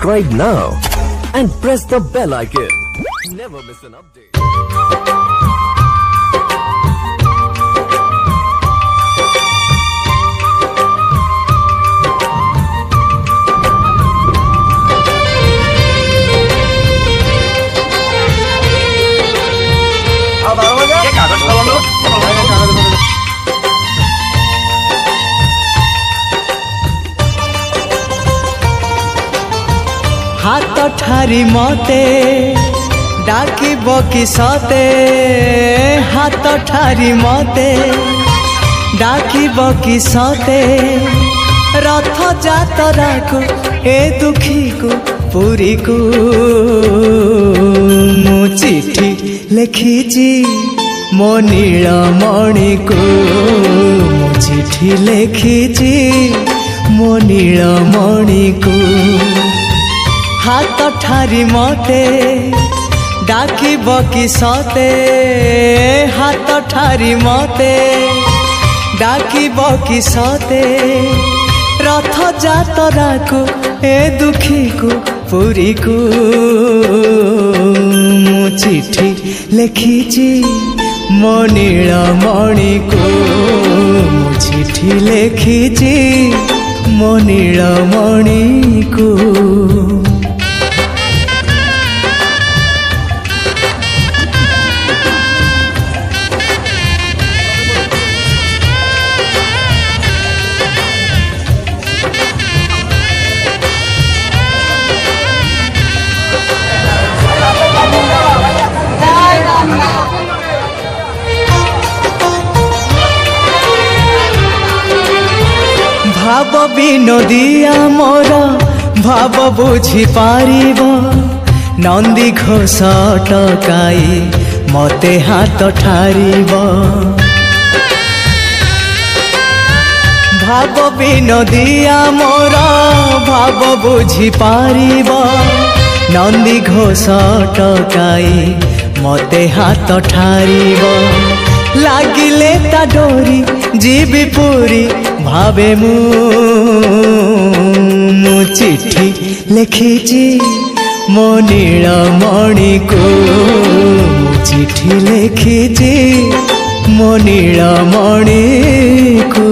subscribe now and press the bell icon. Never miss an update. हाथ ठारी मते डाकिब कि सते हाथ ठारी मते डाकिब कि सते रथ जातरा को ए दुखी को पुरी को मु चिट्ठी लिखिची मो नीलमणि को मु चिट्ठी लिखिची मो नीलमणि को हाथ ठारी मते डाकिब कि सते हाथ ठारी मते डाकिब कि सते रथ जातरा को ए दुखी को पुरी को मु चिट्ठी लिखिची मो नीलमणि को मु चिट्ठी लिखिची मो नीलमणि को भाव विनोदिया मोर भाव बुझी पारिब नंदी घोष टकाई मते हाथ ठारिब भाव विनोदिया मोर भाव बुझी पारिब नंदी घोष टकाई मते हाथ ठारिब लागिले ता डोरी जीवी पूरी भावे मु चिट्ठी लिखिची मो नीलमणि को मु चिट्ठी लिखिची मो नीलमणि को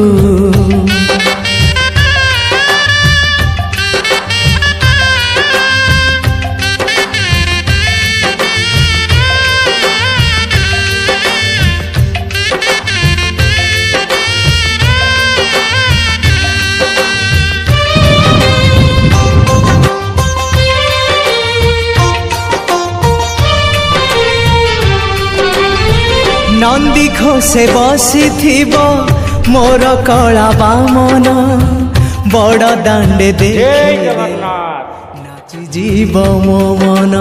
नंदी घोषे बसी थीब मोर कला बामन बड़ दांडे दे नाची जीव मो मन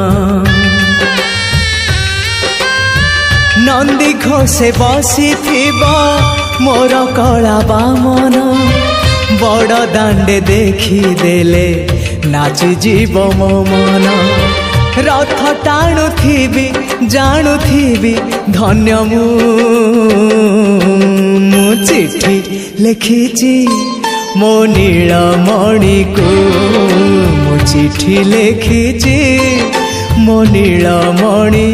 नंदी घोषे बसी थीब मोर कला बामन बड़ दांडे देखी देले नाची जीव मो मन रथ टाणु थीबी जानू थीबी धन्य मु चिट्ठी लिखिची मो नीलमणि को मु चिट्ठी लिखिची मो नीलमणि